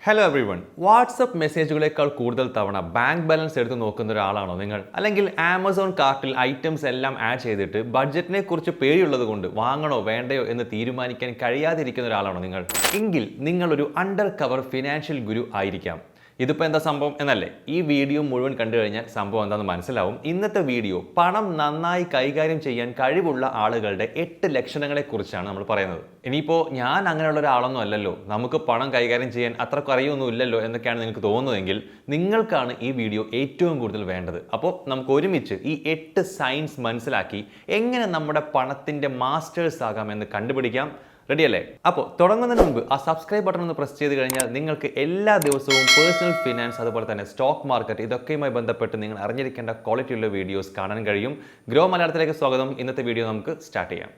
Hello every one. WhatsApp മെസ്സേജുകളേക്കാൾ കൂടുതൽ തവണ bank balance എടുത്ത് നോക്കുന്ന ഒരാളാണോ നിങ്ങൾ? അല്ലെങ്കിൽ ആമസോൺ കാർട്ടിൽ ഐറ്റംസ് എല്ലാം ആഡ് ചെയ്തിട്ട് ബഡ്ജറ്റിനെ കുറിച്ച് പേടിയുള്ളത് കൊണ്ട് വാങ്ങണോ വേണ്ടയോ എന്ന് തീരുമാനിക്കാൻ കഴിയാതിരിക്കുന്ന ഒരാളാണോ നിങ്ങൾ? എങ്കിൽ നിങ്ങളൊരു അണ്ടർ കവർ ഫിനാൻഷ്യൽ ഗുരു ആയിരിക്കാം. ഇതിപ്പോൾ എന്താ സംഭവം എന്നല്ലേ? ഈ വീഡിയോ മുഴുവൻ കണ്ടു കഴിഞ്ഞാൽ സംഭവം എന്താണെന്ന് മനസ്സിലാവും. ഇന്നത്തെ വീഡിയോ പണം നന്നായി കൈകാര്യം ചെയ്യാൻ കഴിവുള്ള ആളുകളുടെ 8 ലക്ഷണങ്ങളെക്കുറിച്ചാണ് നമ്മൾ പറയുന്നത്. ഇനിയിപ്പോൾ ഞാൻ അങ്ങനെയുള്ള ഒരാളൊന്നും അല്ലല്ലോ, നമുക്ക് പണം കൈകാര്യം ചെയ്യാൻ അത്രയ്ക്ക് അറിയൊന്നും ഇല്ലല്ലോ എന്നൊക്കെയാണ് നിങ്ങൾക്ക് തോന്നുന്നതെങ്കിൽ നിങ്ങൾക്കാണ് ഈ വീഡിയോ ഏറ്റവും കൂടുതൽ വേണ്ടത്. അപ്പോൾ നമുക്ക് ഒരുമിച്ച് ഈ 8 സയൻസ് മനസ്സിലാക്കി എങ്ങനെ നമ്മുടെ പണത്തിൻ്റെ മാസ്റ്റേഴ്സ് ആകാം എന്ന് കണ്ടുപിടിക്കാം. റെഡി അല്ലേ? അപ്പോൾ തുടങ്ങുന്നതിന് മുമ്പ് ആ സബ്സ്ക്രൈബ് ബട്ടൺ ഒന്ന് പ്രസ് ചെയ്ത് കഴിഞ്ഞാൽ നിങ്ങൾക്ക് എല്ലാ ദിവസവും പേഴ്സണൽ ഫിനാൻസ് അതുപോലെ തന്നെ സ്റ്റോക്ക് മാർക്കറ്റ് ഇതൊക്കെയുമായി ബന്ധപ്പെട്ട് നിങ്ങൾ അറിഞ്ഞിരിക്കേണ്ട ക്വാളിറ്റിയുള്ള വീഡിയോസ് കാണാൻ കഴിയും. ഗ്രോ മലയാളത്തിലേക്ക് സ്വാഗതം. ഇന്നത്തെ വീഡിയോ നമുക്ക് സ്റ്റാർട്ട് ചെയ്യാം.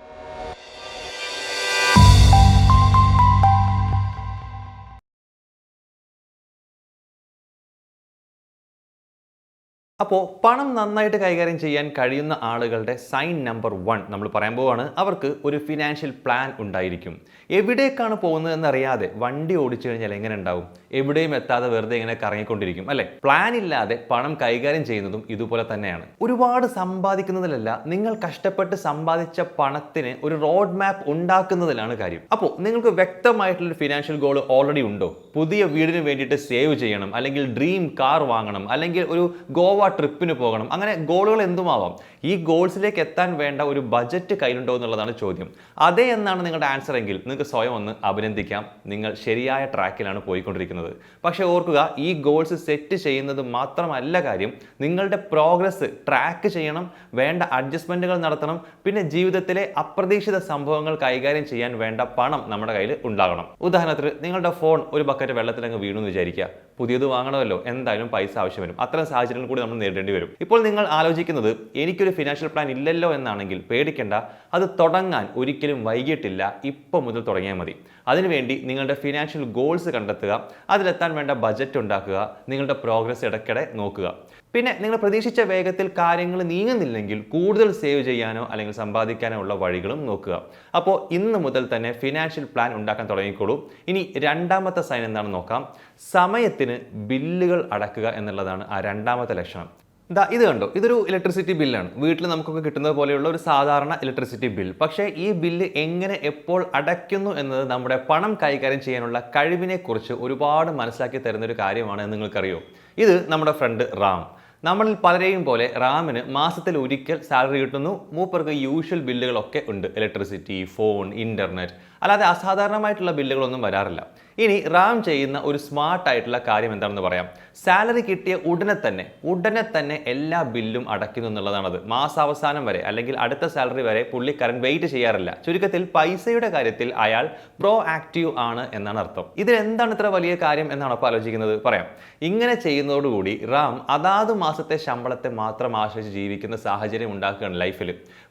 അപ്പോൾ പണം നന്നായിട്ട് കൈകാര്യം ചെയ്യാൻ കഴിയുന്ന ആളുകളുടെ സൈൻ നമ്പർ 1 നമ്മൾ പറയാൻ പോവാണ്. അവർക്ക് ഒരു ഫിനാൻഷ്യൽ പ്ലാൻ ഉണ്ടായിരിക്കും. എവിടേക്കാണ് പോകുന്നതെന്ന് അറിയാതെ വണ്ടി ഓടിച്ചു കഴിഞ്ഞാൽ എങ്ങനെ ഉണ്ടാവും? എവിടെയും എത്താതെ വെറുതെ ഇങ്ങനെ കറങ്ങിക്കൊണ്ടിരിക്കും അല്ലേ? പ്ലാൻ ഇല്ലാതെ പണം കൈകാര്യം ചെയ്യുന്നതും ഇതുപോലെ തന്നെയാണ്. ഒരുപാട് സമ്പാദിക്കുന്നതിലല്ല, നിങ്ങൾ കഷ്ടപ്പെട്ട് സമ്പാദിച്ച പണത്തിന് ഒരു റോഡ് മാപ്പ് ഉണ്ടാക്കുന്നതിലാണ് കാര്യം. അപ്പോൾ നിങ്ങൾക്ക് വ്യക്തമായിട്ടുള്ളൊരു ഫിനാൻഷ്യൽ ഗോൾ ഓൾറെഡി ഉണ്ടോ? പുതിയ വീടിന് വേണ്ടിയിട്ട് സേവ് ചെയ്യണം, അല്ലെങ്കിൽ ഡ്രീം കാർ വാങ്ങണം, അല്ലെങ്കിൽ ഒരു ഗോവ ട്രിപ്പിന് പോകണം, അങ്ങനെ ഗോളുകൾ എന്തുമാവാം. ഈ ഗോൾസിലേക്ക് എത്താൻ വേണ്ട ഒരു ബജറ്റ് കയ്യിലുണ്ടോ എന്നുള്ളതാണ് ചോദ്യം. അതെ എന്നാണ് നിങ്ങളുടെ ആൻസർ എങ്കിൽ നിങ്ങൾക്ക് സ്വയം ഒന്ന് അഭിനന്ദിക്കാം. നിങ്ങൾ ശരിയായ ട്രാക്കിലാണ് പോയിക്കൊണ്ടിരിക്കുന്നത്. പക്ഷേ ഓർക്കുക, ഈ ഗോൾസ് സെറ്റ് ചെയ്യുന്നത് മാത്രമല്ല കാര്യം, നിങ്ങളുടെ പ്രോഗ്രസ് ട്രാക്ക് ചെയ്യണം, വേണ്ട അഡ്ജസ്റ്റ്മെന്റുകൾ നടത്തണം, പിന്നെ ജീവിതത്തിലെ അപ്രതീക്ഷിത സംഭവങ്ങൾ കൈകാര്യം ചെയ്യാൻ വേണ്ട പണം നമ്മുടെ കയ്യിൽ ഉണ്ടാകണം. ഉദാഹരണത്തിന് നിങ്ങളുടെ ഫോൺ ഒരു ബക്കറ്റ് വെള്ളത്തിലങ്ങ് വീണു എന്ന് വിചാരിക്കുക. പുതിയത് വാങ്ങണമല്ലോ, എന്തായാലും പൈസ ആവശ്യം വരും. അത്തരം സാഹചര്യങ്ങൾ കൂടി നമ്മൾ നേരിടേണ്ടി വരും. ഇപ്പോൾ നിങ്ങൾ ആലോചിക്കുന്നത് എനിക്കൊരു ഫിനാൻഷ്യൽ പ്ലാൻ ഇല്ലല്ലോ എന്നാണെങ്കിൽ പേടിക്കേണ്ട. അത് തുടങ്ങാൻ ഒരിക്കലും വൈകിട്ടില്ല. ഇപ്പോൾ മുതൽ തുടങ്ങിയാൽ മതി. അതിനുവേണ്ടി നിങ്ങളുടെ ഫിനാൻഷ്യൽ ഗോൾസ് കണ്ടെത്തുക, അതിലെത്താൻ വേണ്ട ബജറ്റ് ഉണ്ടാക്കുക, നിങ്ങളുടെ പ്രോഗ്രസ് ഇടയ്ക്കിടെ നോക്കുക. പിന്നെ നിങ്ങൾ പ്രതീക്ഷിച്ച വേഗത്തിൽ കാര്യങ്ങൾ നീങ്ങുന്നില്ലെങ്കിൽ കൂടുതൽ സേവ് ചെയ്യാനോ അല്ലെങ്കിൽ സമ്പാദിക്കാനോ ഉള്ള വഴികളും നോക്കുക. അപ്പോൾ ഇന്ന് മുതൽ തന്നെ ഫിനാൻഷ്യൽ പ്ലാൻ ഉണ്ടാക്കാൻ തുടങ്ങിക്കോളൂ. ഇനി രണ്ടാമത്തെ സൈൻ എന്താണെന്ന് നോക്കാം. സമയത്തിന് ബില്ലുകൾ അടക്കുക എന്നുള്ളതാണ് ആ രണ്ടാമത്തെ ലക്ഷണം. ഇത് കണ്ടോ, ഇതൊരു ഇലക്ട്രിസിറ്റി ബില്ലാണ്. വീട്ടിൽ നമുക്കൊക്കെ കിട്ടുന്നത് പോലെയുള്ള ഒരു സാധാരണ ഇലക്ട്രിസിറ്റി ബിൽ. പക്ഷേ ഈ ബില്ല് എങ്ങനെ എപ്പോൾ അടയ്ക്കുന്നു എന്നത് നമ്മുടെ പണം കൈകാര്യം ചെയ്യാനുള്ള കഴിവിനെ കുറിച്ച് ഒരുപാട് മനസ്സിലാക്കി തരുന്ന ഒരു കാര്യമാണ് എന്ന് നിങ്ങൾക്കറിയോ? ഇത് നമ്മുടെ ഫ്രണ്ട് റാം. നമ്മളിൽ പലരെയും പോലെ റാമിന് മാസത്തിൽ ഒരിക്കൽ സാലറി കിട്ടുന്നു. മൂപ്പർക്ക് യൂഷ്വൽ ബില്ലുകളൊക്കെ ഉണ്ട്, ഇലക്ട്രിസിറ്റി, ഫോൺ, ഇന്റർനെറ്റ്. അല്ലാതെ അസാധാരണമായിട്ടുള്ള ബില്ലുകളൊന്നും വരാറില്ല. ഇനി റാം ചെയ്യുന്ന ഒരു സ്മാർട്ട് ആയിട്ടുള്ള കാര്യം എന്താണെന്ന് പറയാം. സാലറി കിട്ടിയ ഉടനെ തന്നെ എല്ലാ ബില്ലും അടയ്ക്കുന്നു എന്നുള്ളതാണത്. മാസാവസാനം വരെ അല്ലെങ്കിൽ അടുത്ത സാലറി വരെ പുള്ളിക്കാരൻ വെയിറ്റ് ചെയ്യാറില്ല. ചുരുക്കത്തിൽ പൈസയുടെ കാര്യത്തിൽ അയാൾ പ്രോ ആക്റ്റീവ് ആണ് എന്നാണ് അർത്ഥം. ഇതിലെന്താണ് ഇത്ര വലിയ കാര്യം എന്നാണ് അപ്പോൾ ആലോചിക്കുന്നത്? പറയാം. ഇങ്ങനെ ചെയ്യുന്നതോടുകൂടി റാം അതാത് മാസത്തെ ശമ്പളത്തെ മാത്രം ആശ്രയിച്ച് ജീവിക്കുന്ന സാഹചര്യം ഉണ്ടാക്കുകയാണ് ലൈഫിൽ.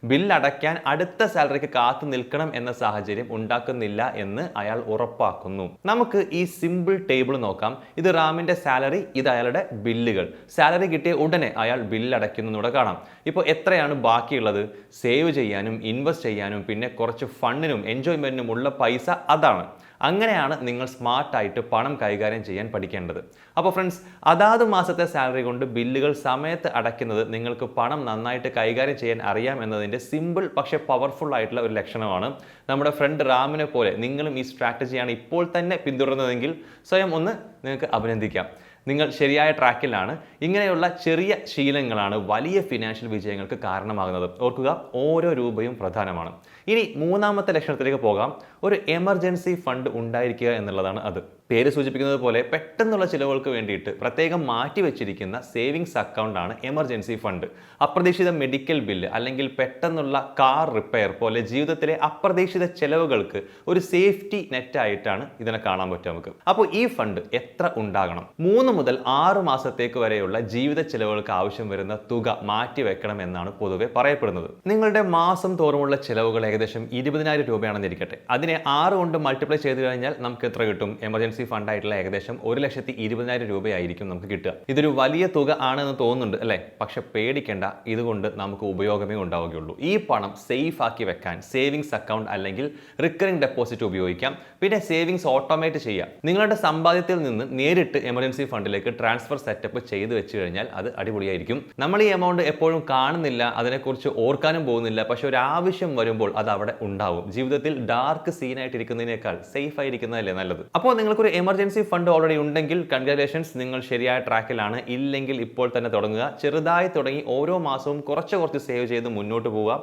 ബില്ല് അടയ്ക്കാൻ അടുത്ത സാലറിക്ക് കാത്തു നിൽക്കണം എന്ന സാഹചര്യം ഉണ്ടാക്കുന്നില്ല എന്ന് അയാൾ ഉറപ്പാക്കുന്നു. നമുക്ക് ഈ സിമ്പിൾ ടേബിൾ നോക്കാം. ഇത് റാമിന്റെ സാലറി, ഇത് അയാളുടെ ബില്ലുകൾ. സാലറി കിട്ടിയ ഉടനെ അയാൾ ബില്ല് അടയ്ക്കുന്നു ഇവിടെ കാണാം. ഇപ്പോൾ എത്രയാണ് ബാക്കിയുള്ളത്? സേവ് ചെയ്യാനും ഇൻവെസ്റ്റ് ചെയ്യാനും പിന്നെ കുറച്ച് ഫണ്ടിനും എൻജോയ്മെന്റിനും ഉള്ള പൈസ അതാണ്. അങ്ങനെയാണ് നിങ്ങൾ സ്മാർട്ടായിട്ട് പണം കൈകാര്യം ചെയ്യാൻ പഠിക്കേണ്ടത്. അപ്പോൾ ഫ്രണ്ട്സ്, അതാത് മാസത്തെ സാലറി കൊണ്ട് ബില്ലുകൾ സമയത്ത് അടയ്ക്കുന്നത് നിങ്ങൾക്ക് പണം നന്നായിട്ട് കൈകാര്യം ചെയ്യാൻ അറിയാം എന്നതിൻ്റെ സിമ്പിൾ പക്ഷേ പവർഫുൾ ആയിട്ടുള്ള ഒരു ലക്ഷണമാണ്. നമ്മുടെ ഫ്രണ്ട് റാമിനെ പോലെ നിങ്ങളും ഈ സ്ട്രാറ്റജിയാണ് ഇപ്പോൾ തന്നെ പിന്തുടരുന്നതെങ്കിൽ സ്വയം ഒന്ന് നിങ്ങൾക്ക് അഭിനന്ദിക്കാം. നിങ്ങൾ ശരിയായ ട്രാക്കിലാണ്. ഇങ്ങനെയുള്ള ചെറിയ ശീലങ്ങളാണ് വലിയ ഫിനാൻഷ്യൽ വിജയങ്ങൾക്ക് കാരണമാകുന്നത്. ഓർക്കുക, ഓരോ രൂപയും പ്രധാനമാണ്. ഇനി മൂന്നാമത്തെ ലക്ഷണത്തിലേക്ക് പോകാം. ഒരു എമർജൻസി ഫണ്ട് ഉണ്ടായിരിക്കുക എന്നുള്ളതാണ് അത്. പേര് സൂചിപ്പിക്കുന്നത് പോലെ പെട്ടെന്നുള്ള ചിലവുകൾക്ക് വേണ്ടിയിട്ട് പ്രത്യേകം മാറ്റി വെച്ചിരിക്കുന്ന സേവിങ്സ് അക്കൗണ്ടാണ് എമർജൻസി ഫണ്ട്. അപ്രതീക്ഷിത മെഡിക്കൽ ബില്ല് അല്ലെങ്കിൽ പെട്ടെന്നുള്ള കാർ റിപ്പയർ പോലെ ജീവിതത്തിലെ അപ്രതീക്ഷിത ചെലവുകൾക്ക് ഒരു സേഫ്റ്റി നെറ്റ് ആയിട്ടാണ് ഇതിനെ കാണാൻ പറ്റുക നമുക്ക്. അപ്പോൾ ഈ ഫണ്ട് എത്ര ഉണ്ടാകണം? 3 മുതൽ 6 മാസത്തേക്ക് വരെയുള്ള ജീവിത ചെലവുകൾക്ക് ആവശ്യം വരുന്ന തുക മാറ്റി വെക്കണം എന്നാണ് പൊതുവെ പറയപ്പെടുന്നത്. നിങ്ങളുടെ മാസം തോറുമുള്ള ചെലവുകൾ ഏകദേശം 20,000 രൂപയാണെന്ന് ഇരിക്കട്ടെ. അതിനെ 6 കൊണ്ട് മൾട്ടിപ്ലൈ ചെയ്ത് കഴിഞ്ഞാൽ നമുക്ക് എത്ര കിട്ടും? എമർജൻസി എമർജൻസി ഫണ്ട് ആയിട്ടുള്ള ഏകദേശം 1,20,000 രൂപയായിരിക്കും നമുക്ക് കിട്ടുക. ഇതൊരു വലിയ തുക ആണെന്ന് തോന്നുന്നുണ്ട് അല്ലേ? പക്ഷെ പേടിക്കേണ്ട, ഇതുകൊണ്ട് നമുക്ക് ഉപയോഗമേ ഉണ്ടാവുകയുള്ളൂ. ഈ പണം സേഫ് ആക്കി വെക്കാൻ സേവിങ്സ് അക്കൗണ്ട് അല്ലെങ്കിൽ റിക്കറിംഗ് ഡെപ്പോസിറ്റ് ഉപയോഗിക്കാം. പിന്നെ സേവിങ്സ് ഓട്ടോമേറ്റ് ചെയ്യാം. നിങ്ങളുടെ സമ്പാദ്യത്തിൽ നിന്ന് നേരിട്ട് എമർജൻസി ഫണ്ടിലേക്ക് ട്രാൻസ്ഫർ സെറ്റപ്പ് ചെയ്ത് വെച്ച് കഴിഞ്ഞാൽ അത് അടിപൊളിയായിരിക്കും. നമ്മൾ ഈ എമൗണ്ട് എപ്പോഴും കാണുന്നില്ല, അതിനെക്കുറിച്ച് ഓർക്കാനും പോകുന്നില്ല. പക്ഷെ ഒരു ആവശ്യം വരുമ്പോൾ അത് അവിടെ ഉണ്ടാവും. ജീവിതത്തിൽ ഡാർക്ക് സീനായിട്ടിരിക്കുന്നതിനേക്കാൾ സേഫ് ആയിരിക്കുന്നതല്ലേ നല്ലത്. അപ്പോൾ നിങ്ങൾക്കൊരു എമർജൻസി ഫണ്ട് ഓൾറെഡി ഉണ്ടെങ്കിൽ കൺഗ്രാറ്റുലേഷൻസ്, നിങ്ങൾ ശരിയായ ട്രാക്കിലാണ്. ഇല്ലെങ്കിൽ ഇപ്പോൾ തന്നെ തുടങ്ങുക. ചെറുതായി തുടങ്ങി ഓരോ മാസവും കുറച്ച് സേവ് ചെയ്ത് മുന്നോട്ട് പോവുക.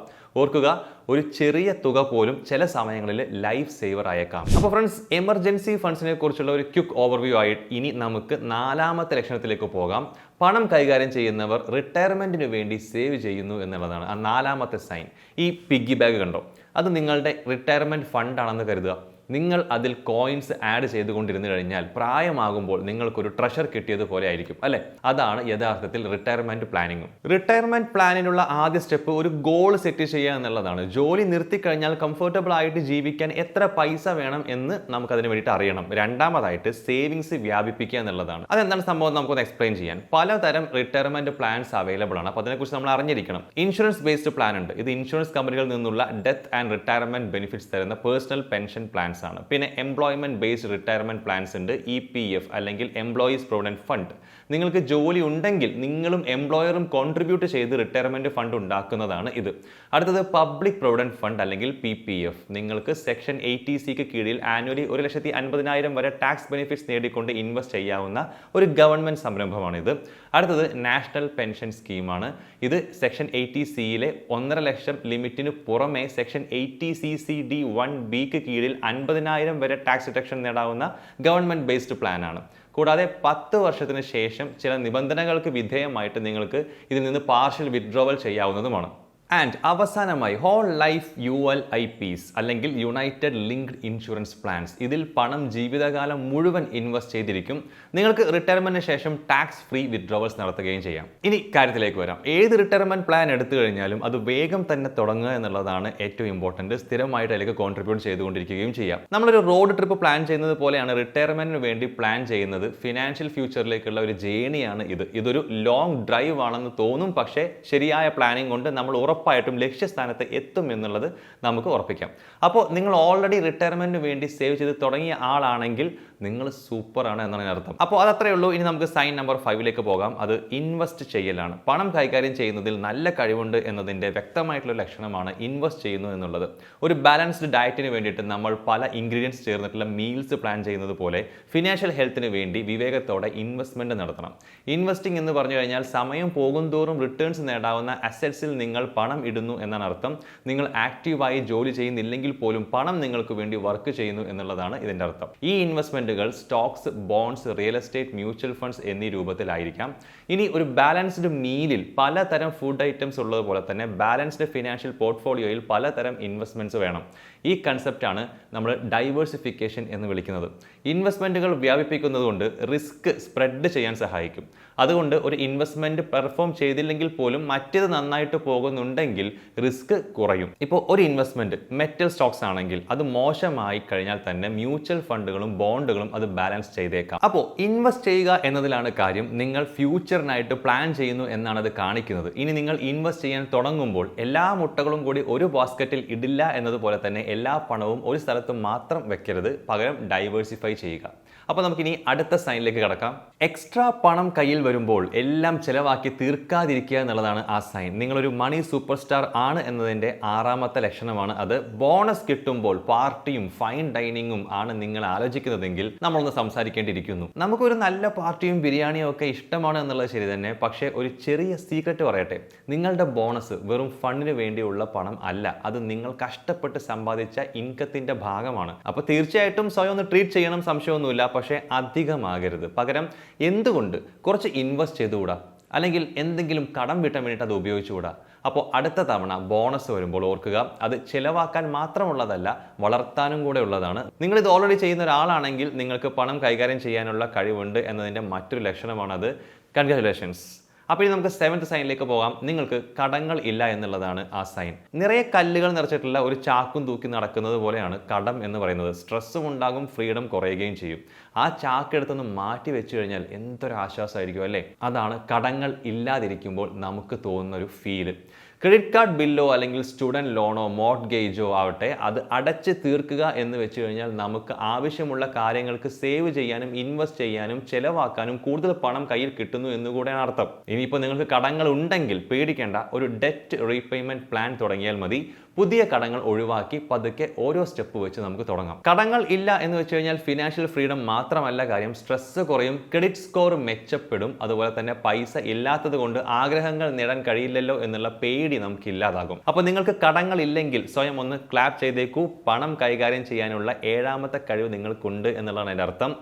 ഓർക്കുക, ഒരു ചെറിയ തുക പോലും ചില സമയങ്ങളിൽ ലൈഫ് സേവർ ആയേക്കാം. അപ്പോൾ ഫ്രണ്ട്സ്, എമർജൻസി ഫണ്ട്സിനെ കുറിച്ചുള്ള ഒരു ക്വിക്ക് ഓവർവ്യൂ ആയിട്ട് ഇനി നമുക്ക് 4ാമത്തെ ലക്ഷണത്തിലേക്ക് പോകാം. പണം കൈകാര്യം ചെയ്യുന്നവർ റിട്ടയർമെന്റിന് വേണ്ടി സേവ് ചെയ്യുന്നു എന്നുള്ളതാണ് ആ 4ാമത്തെ സൈൻ. ഈ പിഗ്ഗി ബാഗ് കണ്ടോ? അത് നിങ്ങളുടെ റിട്ടയർമെന്റ് ഫണ്ട് ആണെന്ന് കരുതുക. നിങ്ങൾ അതിൽ കോയിൻസ് ആഡ് ചെയ്തുകൊണ്ടിരുന്നു കഴിഞ്ഞാൽ പ്രായമാകുമ്പോൾ നിങ്ങൾക്കൊരു ട്രഷർ കിട്ടിയതുപോലെ ആയിരിക്കും അല്ലെ? അതാണ് യഥാർത്ഥത്തിൽ റിട്ടയർമെന്റ് പ്ലാനിങ്ങും. റിട്ടയർമെന്റ് പ്ലാനിനുള്ള ആദ്യ സ്റ്റെപ്പ് ഒരു ഗോൾ സെറ്റ് ചെയ്യുക എന്നുള്ളതാണ്. ജോലി നിർത്തിക്കഴിഞ്ഞാൽ കംഫർട്ടബിൾ ആയിട്ട് ജീവിക്കാൻ എത്ര പൈസ വേണം എന്ന് നമുക്കതിന് വേണ്ടിയിട്ട് അറിയണം. രണ്ടാമതായിട്ട് സേവിങ്സ് വ്യാപിപ്പിക്കുക എന്നുള്ളതാണ്. അതെന്താണ് സംഭവം നമുക്കൊന്ന് എക്സ്പ്ലെയിൻ ചെയ്യാൻ. പലതരം റിട്ടയർമെന്റ് പ്ലാൻസ് അവൈലബിൾ ആണ്. അപ്പോൾ അതിനെക്കുറിച്ച് നമ്മൾ അറിഞ്ഞിരിക്കണം. ഇൻഷുറൻസ് ബേസ്ഡ് പ്ലാൻ ഉണ്ട്. ഇത് ഇൻഷുറൻസ് കമ്പനികളിൽ നിന്നുള്ള ഡെത്ത് ആൻഡ് റിട്ടയർമെന്റ് ബെനിഫിറ്റ്സ് തരുന്ന പേഴ്സണൽ പെൻഷൻ പ്ലാൻ ആണ്. പിന്നെ എംപ്ലോയ്മെന്റ് ബേസ്ഡ് റിട്ടയർമെന്റ് പ്ലാൻസ് ഉണ്ട്. EPF അല്ലെങ്കിൽ എംപ്ലോയീസ് പ്രൊവിഡന്റ് ഫണ്ട്. നിങ്ങൾക്ക് ജോലി ഉണ്ടെങ്കിൽ നിങ്ങളും എംപ്ലോയറും കോൺട്രിബ്യൂട്ട് ചെയ്ത് റിട്ടയർമെന്റ് ഫണ്ട് ഉണ്ടാക്കുന്നതാണ് ഇത്. അടുത്തത് പബ്ലിക് പ്രൊവിഡന്റ് ഫണ്ട് അല്ലെങ്കിൽ PPF. നിങ്ങൾക്ക് സെക്ഷൻ 80C കീഴിൽ ആനുവലി 1,50,000 വരെ ടാക്സ് ബെനിഫിറ്റ്സ് നേടിക്കൊണ്ട് ഇൻവെസ്റ്റ് ചെയ്യാവുന്ന ഒരു ഗവൺമെന്റ് സംരംഭമാണ് ഇത്. അടുത്തത് നാഷണൽ പെൻഷൻ സ്കീമാണ്. ഇത് സെക്ഷൻ 80Cയിലെ 1.5 ലക്ഷം ലിമിറ്റിന് പുറമെ സെക്ഷൻ 80CCD1B കീഴിൽ 50,000 വരെ ടാക്സ് ഡിഡക്ഷൻ നേടാവുന്ന ഗവൺമെന്റ് ബേസ്ഡ് പ്ലാൻ ആണ്. കൂടാതെ 10 വർഷത്തിന് ശേഷം ചില നിബന്ധനകൾക്ക് വിധേയമായിട്ട് നിങ്ങൾക്ക് ഇതിൽ നിന്ന് പാർഷ്യൽ വിത്ഡ്രോവൽ ചെയ്യാവുന്നതുമാണ്. ആൻഡ് അവസാനമായി ഹോൾ ലൈഫ് ULIPs അല്ലെങ്കിൽ യുണൈറ്റഡ് ലിങ്ക്ഡ് ഇൻഷുറൻസ് പ്ലാൻസ്. ഇതിൽ പണം ജീവിതകാലം മുഴുവൻ ഇൻവെസ്റ്റ് ചെയ്തിരിക്കും. നിങ്ങൾക്ക് റിട്ടയർമെന്റിന് ശേഷം ടാക്സ് ഫ്രീ വിത്ഡ്രോവൽസ് നടത്തുകയും ചെയ്യാം. ഇനി കാര്യത്തിലേക്ക് വരാം. ഏത് റിട്ടയർമെന്റ് പ്ലാൻ എടുത്തു കഴിഞ്ഞാലും അത് വേഗം തന്നെ തുടങ്ങുക എന്നുള്ളതാണ് ഏറ്റവും ഇമ്പോർട്ടൻറ്റ്. സ്ഥിരമായിട്ട് അതിലേക്ക് കോൺട്രിബ്യൂട്ട് ചെയ്തുകൊണ്ടിരിക്കുകയും ചെയ്യാം. നമ്മളൊരു റോഡ് ട്രിപ്പ് പ്ലാൻ ചെയ്യുന്നത് പോലെയാണ് റിട്ടയർമെന്റിന് വേണ്ടി പ്ലാൻ ചെയ്യുന്നത്. ഫിനാൻഷ്യൽ ഫ്യൂച്ചറിലേക്കുള്ള ഒരു ജേണിയാണ് ഇത്. ഇതൊരു ലോങ് ഡ്രൈവ് ആണെന്ന് തോന്നും, പക്ഷേ ശരിയായ പ്ലാനിങ് കൊണ്ട് നമ്മൾ ഉറപ്പായിട്ടും ലക്ഷ്യസ്ഥാനത്ത് എത്തും എന്നുള്ളത് നമുക്ക് ഉറപ്പിക്കാം. അപ്പോൾ നിങ്ങൾ ഓൾറെഡി റിട്ടയർമെന്റിന് വേണ്ടി സേവ് ചെയ്ത് തുടങ്ങിയ ആളാണെങ്കിൽ നിങ്ങൾ സൂപ്പറാണ് എന്നാണ് അർത്ഥം. അപ്പോൾ അതത്രേ ഉള്ളൂ. ഇനി നമുക്ക് സൈൻ നമ്പർ 5ലേക്ക് പോകാം. അത് ഇൻവെസ്റ്റ് ചെയ്യലാണ്. പണം കൈകാര്യം ചെയ്യുന്നതിൽ നല്ല കഴിവുണ്ട് എന്നതിൻ്റെ വ്യക്തമായിട്ടുള്ള ലക്ഷണമാണ് ഇൻവെസ്റ്റ് ചെയ്യുന്നു എന്നുള്ളത്. ഒരു ബാലൻസ്ഡ് ഡയറ്റിന് വേണ്ടിയിട്ട് നമ്മൾ പല ഇൻഗ്രീഡിയൻസ് ചേർന്നിട്ടുള്ള മീൽസ് പ്ലാൻ ചെയ്യുന്നത് പോലെ ഫിനാൻഷ്യൽ ഹെൽത്തിന് വേണ്ടി വിവേകത്തോടെ ഇൻവെസ്റ്റ്മെന്റ് നടത്തണം. ഇൻവെസ്റ്റിംഗ് എന്ന് പറഞ്ഞു കഴിഞ്ഞാൽ സമയം പോകുന്തോറും റിട്ടേൺസ് നേടാവുന്ന അസറ്റ്സിൽ നിങ്ങൾ പണം ഇടുന്നു എന്നാണ് അർത്ഥം. നിങ്ങൾ ആക്റ്റീവായി ജോലി ചെയ്യുന്നില്ലെങ്കിൽ പോലും പണം നിങ്ങൾക്ക് വേണ്ടി വർക്ക് ചെയ്യുന്നു എന്നുള്ളതാണ് ഇതിൻ്റെ അർത്ഥം. ഈ ഇൻവെസ്റ്റ്മെന്റുകൾ stocks, bonds, real estate, mutual funds എന്നീ രൂപത്തിലായിരിക്കാം. ഇനി ഒരു ബാലൻസ്ഡ് മീലിൽ പലതരം ഫുഡ് ഐറ്റംസ് ഉള്ളതുപോലെ തന്നെ ബാലൻസ്ഡ് ഫിനാൻഷ്യൽ പോർട്ട്ഫോളിയോയിൽ പലതരം ഇൻവെസ്റ്റ്മെന്റ്സ് വേണം. ഈ കൺസെപ്റ്റാണ് നമ്മൾ ഡൈവേഴ്സിഫിക്കേഷൻ എന്ന് വിളിക്കുന്നത്. ഇൻവെസ്റ്റ്മെന്റുകൾ വ്യാപിപ്പിക്കുന്നതുകൊണ്ട് റിസ്ക് സ്പ്രെഡ് ചെയ്യാൻ സഹായിക്കും. അതുകൊണ്ട് ഒരു ഇൻവെസ്റ്റ്മെന്റ് പെർഫോം ചെയ്തില്ലെങ്കിൽ പോലും മറ്റേത് നന്നായിട്ട് പോകുന്നുണ്ടെങ്കിൽ റിസ്ക് കുറയും. ഇപ്പോൾ ഒരു ഇൻവെസ്റ്റ്മെന്റ് മെറ്റൽ സ്റ്റോക്സ് ആണെങ്കിൽ അത് മോശമായി കഴിഞ്ഞാൽ തന്നെ മ്യൂച്വൽ ഫണ്ടുകളും ബോണ്ടുകളും അത് ബാലൻസ് ചെയ്തേക്കാം. അപ്പോൾ ഇൻവെസ്റ്റ് ചെയ്യുക എന്നതിലാണ് കാര്യം. നിങ്ങൾ ഫ്യൂച്ചറിനായിട്ട് പ്ലാൻ ചെയ്യുന്നു എന്നാണ് അത് കാണിക്കുന്നത്. ഇനി നിങ്ങൾ ഇൻവെസ്റ്റ് ചെയ്യാൻ തുടങ്ങുമ്പോൾ എല്ലാ മുട്ടകളും കൂടി ഒരു ബാസ്ക്കറ്റിൽ ഇടില്ല എന്നതുപോലെ തന്നെ എല്ലാ പണവും ഒരു സ്ഥലത്ത് മാത്രം വെക്കരുത്. പകരം ഡൈവേഴ്സിഫൈ ചെയ്യുക. അപ്പോൾ നമുക്കിനി അടുത്ത സൈനിലേക്ക് കടക്കാം. എക്സ്ട്രാ പണം കയ്യിൽ വരുമ്പോൾ എല്ലാം ചിലവാക്കി തീർക്കാതിരിക്കുക എന്നുള്ളതാണ് ആ സൈൻ. നിങ്ങളൊരു മണി സൂപ്പർ സ്റ്റാർ ആണ് എന്നതിൻ്റെ 6ാമത്തെ ലക്ഷണമാണ് അത്. ബോണസ് കിട്ടുമ്പോൾ പാർട്ടിയും ഫൈൻ ഡൈനിങ്ങും ആണ് നിങ്ങൾ ആലോചിക്കുന്നതെങ്കിൽ നമ്മളൊന്ന് സംസാരിക്കേണ്ടിയിരിക്കുന്നു. നമുക്കൊരു നല്ല പാർട്ടിയും ബിരിയാണിയും ഒക്കെ ഇഷ്ടമാണ് എന്നുള്ളത് ശരി തന്നെ. പക്ഷേ ഒരു ചെറിയ സീക്രട്ട് പറയട്ടെ. നിങ്ങളുടെ ബോണസ് വെറും ഫണ്ടിന് വേണ്ടിയുള്ള പണം അല്ല. അത് നിങ്ങൾ കഷ്ടപ്പെട്ട് സമ്പാദിച്ച ഇൻകത്തിൻ്റെ ഭാഗമാണ്. അപ്പോൾ തീർച്ചയായിട്ടും സ്വയം ഒന്ന് ട്രീറ്റ് ചെയ്യണം, സംശയമൊന്നുമില്ല. പക്ഷേ അധികമാകരുത്. പകരം എന്തുകൊണ്ട് കുറച്ച് ഇൻവെസ്റ്റ് ചെയ്തുകൂടാ? അല്ലെങ്കിൽ എന്തെങ്കിലും കടം വീട്ടാൻ വേണ്ടിയിട്ട് അത് ഉപയോഗിച്ചുകൂടാ? അപ്പോൾ അടുത്ത തവണ ബോണസ് വരുമ്പോൾ ഓർക്കുക, അത് ചിലവാക്കാൻ മാത്രമുള്ളതല്ല, വളർത്താനും കൂടെ ഉള്ളതാണ്. നിങ്ങളിത് ഓൾറെഡി ചെയ്യുന്ന ഒരാളാണെങ്കിൽ നിങ്ങൾക്ക് പണം കൈകാര്യം ചെയ്യാനുള്ള കഴിവുണ്ട് എന്നതിൻ്റെ മറ്റൊരു ലക്ഷണമാണത്. കൺഗ്രാറ്റുലേഷൻസ്. അപ്പോൾ ഇനി നമുക്ക് 7th സൈനിലേക്ക് പോകാം. നിങ്ങൾക്ക് കടങ്ങൾ ഇല്ല എന്നുള്ളതാണ് ആ സൈൻ. നിറയെ കല്ലുകൾ നിറച്ചിട്ടുള്ള ഒരു ചാക്കും തൂക്കി നടക്കുന്നത് പോലെയാണ് കടം എന്ന് പറയുന്നത്. സ്ട്രെസ്സും ഉണ്ടാകും, ഫ്രീഡം കുറയുകയും ചെയ്യും. ആ ചാക്കെടുത്തൊന്ന് മാറ്റി വെച്ച് കഴിഞ്ഞാൽ എന്തൊരു ആശ്വാസമായിരിക്കും അല്ലേ? അതാണ് കടങ്ങൾ ഇല്ലാതിരിക്കുമ്പോൾ നമുക്ക് തോന്നുന്ന ഒരു ഫീല്. ക്രെഡിറ്റ് കാർഡ് ബില്ലോ അല്ലെങ്കിൽ സ്റ്റുഡൻറ് ലോണോ മോർട്ട്ഗേജോ ആവട്ടെ, അത് അടച്ച് തീർക്കുക എന്ന് വെച്ച് കഴിഞ്ഞാൽ നമുക്ക് ആവശ്യമുള്ള കാര്യങ്ങൾക്ക് സേവ് ചെയ്യാനും ഇൻവെസ്റ്റ് ചെയ്യാനും ചെലവാക്കാനും കൂടുതൽ പണം കയ്യിൽ കിട്ടുന്നു എന്നുകൂടെയാണ് അർത്ഥം. ഇനിയിപ്പോൾ നിങ്ങൾക്ക് കടങ്ങൾ ഉണ്ടെങ്കിൽ പേടിക്കേണ്ട, ഒരു ഡെറ്റ് റീപേയ്മെന്റ് പ്ലാൻ തുടങ്ങിയാൽ മതി. പുതിയ കടങ്ങൾ ഒഴിവാക്കി പതുക്കെ ഓരോ സ്റ്റെപ്പ് വെച്ച് നമുക്ക് തുടങ്ങാം. കടങ്ങൾ ഇല്ല എന്ന് വെച്ച് കഴിഞ്ഞാൽ ഫിനാൻഷ്യൽ ഫ്രീഡം മാത്രമല്ല കാര്യം, സ്ട്രെസ് കുറയും, ക്രെഡിറ്റ് സ്കോർ മെച്ചപ്പെടും, അതുപോലെ തന്നെ പൈസ ഇല്ലാത്തത് കൊണ്ട് ആഗ്രഹങ്ങൾ നേടാൻ കഴിയില്ലല്ലോ എന്നുള്ള പേടി നമുക്ക് ഇല്ലാതാകും. അപ്പോൾ നിങ്ങൾക്ക് കടങ്ങൾ ഇല്ലെങ്കിൽ സ്വയം ഒന്ന് ക്ലാപ്പ് ചെയ്തേക്കൂ. പണം കൈകാര്യം ചെയ്യാനുള്ള 7ാമത്തെ കഴിവ് നിങ്ങൾക്കുണ്ട് എന്നുള്ളതാണ് എൻ്റെ അർത്ഥം.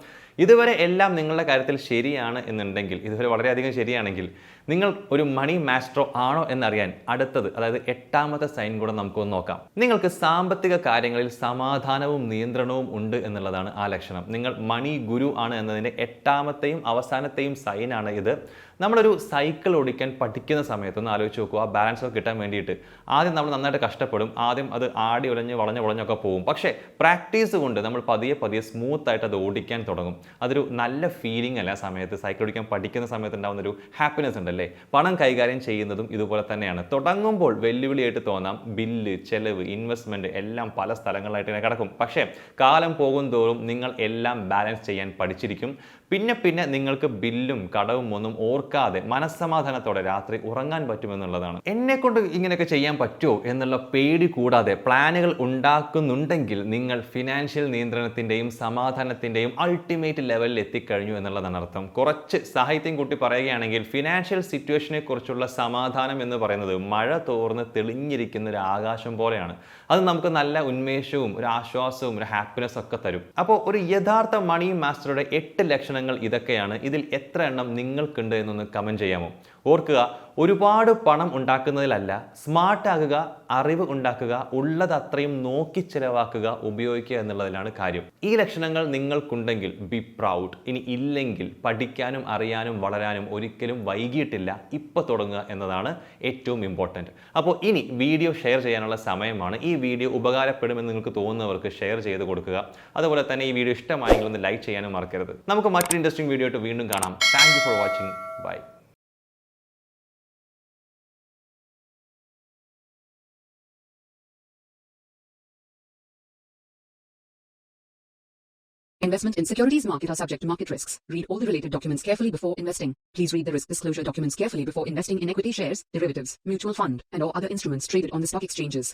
ഇതുവരെ എല്ലാം നിങ്ങളുടെ കാര്യത്തിൽ ശരിയാണ് എന്നുണ്ടെങ്കിൽ, ഇതുവരെ വളരെയധികം ശരിയാണെങ്കിൽ, നിങ്ങൾ ഒരു മണി മാസ്റ്ററോ ആണോ എന്നറിയാൻ അടുത്തത്, അതായത് 8ാമത്തെ സൈൻ കൂടെ നമുക്കൊന്ന് നോക്കാം. നിങ്ങൾക്ക് സാമ്പത്തിക കാര്യങ്ങളിൽ സമാധാനവും നിയന്ത്രണവും ഉണ്ട് എന്നുള്ളതാണ് ആ ലക്ഷണം. നിങ്ങൾ മണി ഗുരു ആണ് എന്നതിൻ്റെ 8ാമത്തെയും അവസാനത്തെയും സൈനാണ് ഇത്. നമ്മളൊരു സൈക്കിൾ ഓടിക്കാൻ പഠിക്കുന്ന സമയത്തൊന്ന് ആലോചിച്ച് നോക്കുക. ആ ബാലൻസ് ഒക്കെ കിട്ടാൻ വേണ്ടിയിട്ട് ആദ്യം നമ്മൾ നന്നായിട്ട് കഷ്ടപ്പെടും, ആദ്യം അത് ആടി ഉലഞ്ഞ് വളഞ്ഞൊക്കെ പോകും. പക്ഷേ പ്രാക്ടീസ് കൊണ്ട് നമ്മൾ പതിയെ സ്മൂത്ത് ആയിട്ട് അത് ഓടിക്കാൻ തുടങ്ങും. അതൊരു നല്ല ഫീലിംഗ് അല്ല. ആ സമയത്ത് സൈക്കിൾ ഓടിക്കാൻ പഠിക്കുന്ന സമയത്ത് ഉണ്ടാകുന്ന ഒരു ഹാപ്പിനെസ് ഉണ്ടല്ലേ. പണം കൈകാര്യം ചെയ്യുന്നതും ഇതുപോലെ തന്നെയാണ്. തുടങ്ങുമ്പോൾ വെല്ലുവിളിയായിട്ട് തോന്നാം, ബില്ല്, ചെലവ്, ഇൻവെസ്റ്റ്മെന്റ് എല്ലാം പല സ്ഥലങ്ങളിലായിട്ട് ഇങ്ങനെ കിടക്കും. പക്ഷേ കാലം പോകും തോറും നിങ്ങൾ എല്ലാം ബാലൻസ് ചെയ്യാൻ പഠിച്ചിരിക്കും. പിന്നെ നിങ്ങൾക്ക് ബില്ലും കടവും ഒന്നും ഓർക്കാതെ മനസ്സമാധാനത്തോടെ രാത്രി ഉറങ്ങാൻ പറ്റുമെന്നുള്ളതാണ്. എന്നെ കൊണ്ട് ഇങ്ങനെയൊക്കെ ചെയ്യാൻ പറ്റുമോ എന്നുള്ള പേടി കൂടാതെ പ്ലാനുകൾ ഉണ്ടാക്കുന്നുണ്ടെങ്കിൽ നിങ്ങൾ ഫിനാൻഷ്യൽ നിയന്ത്രണത്തിന്റെയും സമാധാനത്തിന്റെയും അൾട്ടിമേറ്റ് ലെവലിൽ എത്തിക്കഴിഞ്ഞു എന്നുള്ളതാണ് അർത്ഥം. കുറച്ച് സാഹിത്യം കൂട്ടി പറയുകയാണെങ്കിൽ ഫിനാൻഷ്യൽ സിറ്റുവേഷനെ കുറിച്ചുള്ള സമാധാനം എന്ന് പറയുന്നത് മഴ തോർന്ന് തെളിഞ്ഞിരിക്കുന്ന ഒരു ആകാശം പോലെയാണ്. അത് നമുക്ക് നല്ല ഉന്മേഷവും ഒരു ആശ്വാസവും ഒരു ഹാപ്പിനെസ് ഒക്കെ തരും. അപ്പോൾ ഒരു യഥാർത്ഥ മണി മാസ്റ്ററുടെ 8 ലക്ഷണങ്ങൾ ഇതൊക്കെയാണ്. ഇതിൽ എത്ര എണ്ണം നിങ്ങൾക്കുണ്ട് എന്നൊന്ന് കമന്റ് ചെയ്യാമോ? ഓർക്കുക, ഒരുപാട് പണം ഉണ്ടാക്കുന്നതിലല്ല, സ്മാർട്ട് ആകുക, അറിവ് ഉണ്ടാക്കുക, ഉള്ളത് അത്രയും നോക്കി ചിലവാക്കുക, ഉപയോഗിക്കുക എന്നുള്ളതിലാണ് കാര്യം. ഈ ലക്ഷണങ്ങൾ നിങ്ങൾക്കുണ്ടെങ്കിൽ ബി പ്രൗഡ്. ഇനി ഇല്ലെങ്കിൽ പഠിക്കാനും അറിയാനും വളരാനും ഒരിക്കലും വൈകിയിട്ടില്ല. ഇപ്പോൾ തുടങ്ങുക എന്നതാണ് ഏറ്റവും ഇമ്പോർട്ടൻറ്റ്. അപ്പോൾ ഇനി വീഡിയോ ഷെയർ ചെയ്യാനുള്ള സമയമാണ്. ഈ വീഡിയോ ഉപകാരപ്പെടുമെന്ന് നിങ്ങൾക്ക് തോന്നുന്നവർക്ക് ഷെയർ ചെയ്ത് കൊടുക്കുക. അതുപോലെ തന്നെ ഈ വീഡിയോ ഇഷ്ടമായെങ്കിൽ ഒന്ന് ലൈക്ക് ചെയ്യാനും മറക്കരുത്. നമുക്ക് മറ്റൊരു ഇൻട്രസ്റ്റിംഗ് വീഡിയോ ആയിട്ട് വീണ്ടും കാണാം. Thank you for watching. Bye. Investment in securities market are subject to market risks. Read all the related documents carefully before investing. Please read the risk disclosure documents carefully before investing in equity shares, derivatives, mutual fund, and or other instruments traded on the stock exchanges.